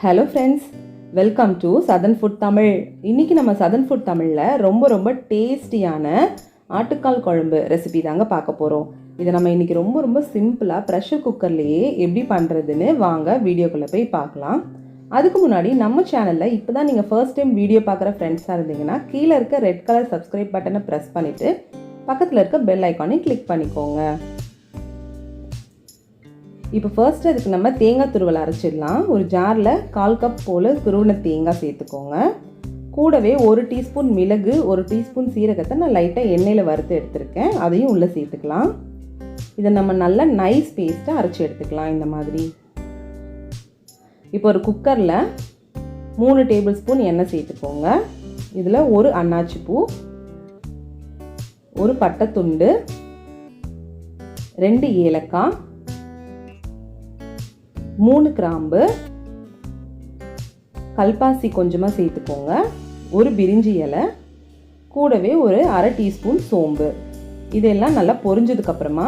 Hello friends, welcome to southern food Tamil. இன்றைக்கி நம்ம southern food தமிழில் ரொம்ப டேஸ்டியான ஆட்டுக்கால் குழம்பு ரெசிபி தாங்க பார்க்க போகிறோம். இதை நம்ம இன்றைக்கி ரொம்ப சிம்பிளாக ப்ரெஷர் குக்கர்லேயே எப்படி பண்ணுறதுன்னு வாங்க வீடியோக்குள்ளே போய் பார்க்கலாம். அதுக்கு முன்னாடி நம்ம சேனலில் இப்போ தான் நீங்கள் ஃபர்ஸ்ட் டைம் வீடியோ பார்க்குற ஃப்ரெண்ட்ஸாக இருந்தீங்கன்னா கீழே இருக்க ரெட் கலர் சப்ஸ்கிரைப் பட்டனை ப்ரெஸ் பண்ணிவிட்டு பக்கத்தில் இருக்க பெல் ஐக்கானையும் கிளிக் பண்ணிக்கோங்க. இப்போ ஃபர்ஸ்ட் அதுக்கு நம்ம தேங்காய் துருவல் அரைச்சிடலாம். ஒரு ஜாரில் 1/4 கப் போல் துருவின தேங்காய் சேர்த்துக்கோங்க. கூடவே 1 டீஸ்பூன் மிளகு, 1 டீஸ்பூன் சீரகத்தை நான் லைட்டாக எண்ணெயில் வறுத்து எடுத்துருக்கேன். அதையும் உள்ளே சேர்த்துக்கலாம். இதை நம்ம நல்லா நைஸ் பேஸ்ட்டாக அரைச்சி எடுத்துக்கலாம் இந்த மாதிரி. இப்போ ஒரு குக்கரில் 3 டேபிள் ஸ்பூன் எண்ணெய் சேர்த்துக்கோங்க. இதில் ஒரு அன்னாச்சி பூ, ஒரு பட்டை துண்டு, 2 ஏலக்காய், 3 கிராம்பு, கல்பாசி கொஞ்சமாக சேர்த்துக்கோங்க, ஒரு பிரிஞ்சி இலை, கூடவே ஒரு 1/2 டீஸ்பூன் சோம்பு. இதெல்லாம் நல்லா பொரிஞ்சதுக்கப்புறமா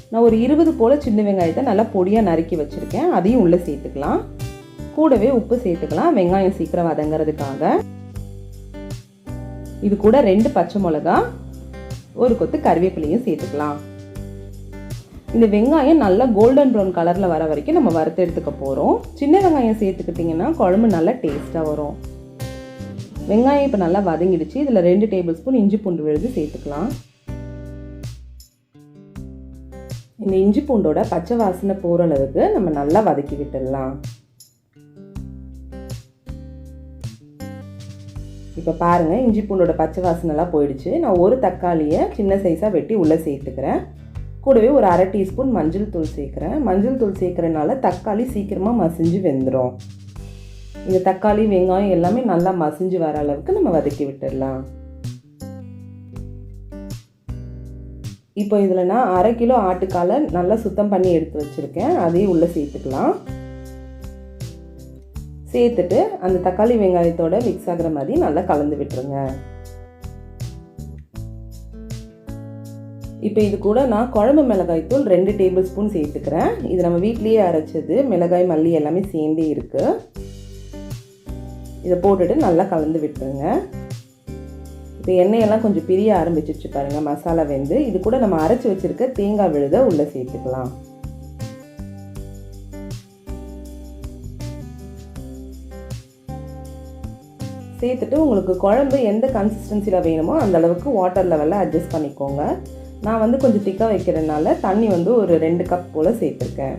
நான் ஒரு 20 போல் சின்ன வெங்காயத்தை நல்லா பொடியாக நறுக்கி வச்சுருக்கேன். அதையும் உள்ளே சேர்த்துக்கலாம். கூடவே உப்பு சேர்த்துக்கலாம், வெங்காயம் சீக்கிரம் வதங்கிறதுக்காக. இது கூட 2 பச்சை மிளகா, ஒரு கொத்து கறிவேப்பிலையும் சேர்த்துக்கலாம். இந்த வெங்காயம் நல்லா கோல்டன் ப்ரௌன் கலரில் வர வரைக்கும் நம்ம வறுத்து எடுத்துக்க போகிறோம். சின்ன வெங்காயம் சேர்த்துக்கிட்டிங்கன்னா குழம்பு நல்லா டேஸ்ட்டாக வரும். வெங்காயம் இப்போ நல்லா வதங்கிடுச்சு. இதில் 2 டேபிள் ஸ்பூன் இஞ்சி பூண்டு விழுது சேர்த்துக்கலாம். இந்த இஞ்சி பூண்டோட பச்சை வாசனை போகிற அளவுக்கு நம்ம நல்லா வதக்கி விட்டுடலாம். இப்போ பாருங்கள், இஞ்சி பூண்டோட பச்சை வாசனைலாம் போயிடுச்சு. நான் ஒரு தக்காளியை சின்ன சைஸாக வெட்டி உள்ளே சேர்த்துக்கிறேன். கூடவே ஒரு 1/2 டீஸ்பூன் மஞ்சள் தூள் சேர்க்குறேன். மஞ்சள் தூள் சேர்க்குறதுனால தக்காளி சீக்கிரமாக மசிஞ்சு வெந்துடும். இந்த தக்காளி வெங்காயம் எல்லாமே நல்லா மசிஞ்சு வர அளவுக்கு நம்ம வதக்கி விட்டுடலாம். இப்போ இதில் நான் 1/2 கிலோ ஆட்டுக்காலை நல்லா சுத்தம் பண்ணி எடுத்து வச்சுருக்கேன். அதையும் உள்ளே சேர்த்துக்கலாம். சேர்த்துட்டு அந்த தக்காளி வெங்காயத்தோட மிக்ஸ் ஆகிற மாதிரி நல்லா கலந்து விட்டுருங்க. இப்போ இது கூட நான் குழம்பு மிளகாய் தூள் 2 டேபிள் ஸ்பூன் சேர்த்துக்கிறேன். இது நம்ம வீட்லேயே அரைச்சது, மிளகாய் மல்லி எல்லாமே சேர்ந்தே இருக்குது. இதை போட்டுட்டு நல்லா கலந்து விட்டுருங்க. இப்போ எண்ணெயெல்லாம் கொஞ்சம் பிரிய ஆரம்பிச்சிச்சு பாருங்கள், மசாலா வெந்து. இது கூட நம்ம அரைச்சி வச்சுருக்க தேங்காய் விழுதை உள்ளே சேர்த்துக்கலாம். சேர்த்துட்டு உங்களுக்கு குழம்பு எந்த கன்சிஸ்டன்சியில் வேணுமோ அந்த அளவுக்கு வாட்டர் லெவலில் அட்ஜஸ்ட் பண்ணிக்கோங்க. நான் கொஞ்சம் திக்காக வைக்கிறதுனால தண்ணி ஒரு 2 கப் போல் சேர்த்துருக்கேன்.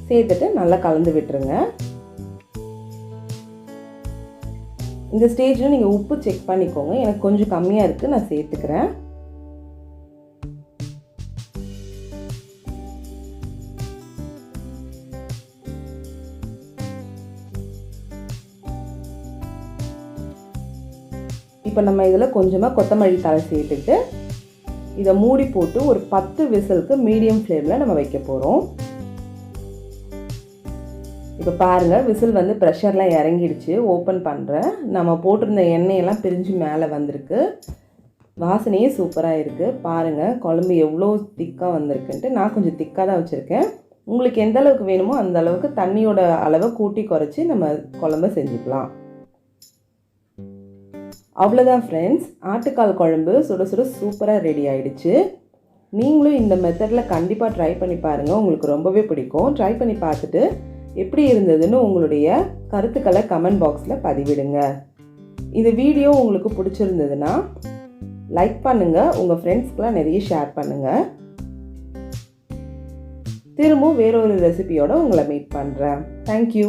சேர்த்துட்டு நல்லா கலந்து விட்டுருங்க. இந்த ஸ்டேஜில் நீங்கள் உப்பு செக் பண்ணிக்கோங்க. எனக்கு கொஞ்சம் கம்மியாக இருக்குது, நான் சேர்த்துக்கிறேன். இப்போ நம்ம இதில் கொஞ்சமாக கொத்தமல்லி தழை சேர்த்துட்டு இதை மூடி போட்டு ஒரு 10 விசிலுக்கு மீடியம் ஃப்ளேமில் நம்ம வைக்க போகிறோம். இப்போ பாருங்கள், விசில் ப்ரெஷர்லாம் இறங்கிடுச்சு. ஓப்பன் பண்ணுறேன். நம்ம போட்டிருந்த எண்ணெயெல்லாம் பிரிஞ்சு மேலே வந்திருக்கு. வாசனையே சூப்பராக இருக்குது. பாருங்கள், குழம்பு எவ்வளோ திக்காக வந்திருக்குன்ட்டு. நான் கொஞ்சம் திக்காக தான் வச்சுருக்கேன். உங்களுக்கு எந்த அளவுக்கு வேணுமோ அந்த அளவுக்கு தண்ணியோட அளவை கூட்டி குறைச்சி நம்ம குழம்பு செஞ்சுக்கலாம். அவ்வளோதான் ஃப்ரெண்ட்ஸ், ஆட்டுக்கால் குழம்பு சுட சுட சூப்பராக ரெடி ஆகிடுச்சு. நீங்களும் இந்த மெத்தடில் கண்டிப்பாக ட்ரை பண்ணி பாருங்கள். உங்களுக்கு ரொம்பவே பிடிக்கும். ட்ரை பண்ணி பார்த்துட்டு எப்படி இருந்ததுன்னு உங்களுடைய கருத்துக்களை கமெண்ட் பாக்ஸில் பதிவிடுங்க. இந்த வீடியோ உங்களுக்கு பிடிச்சிருந்ததுன்னா லைக் பண்ணுங்கள், உங்கள் ஃப்ரெண்ட்ஸ்க்கெலாம் நிறைய ஷேர் பண்ணுங்கள். திரும்பவும் வேறொரு ரெசிபியோடு உங்களை மீட் பண்ணுறேன். தேங்க்யூ.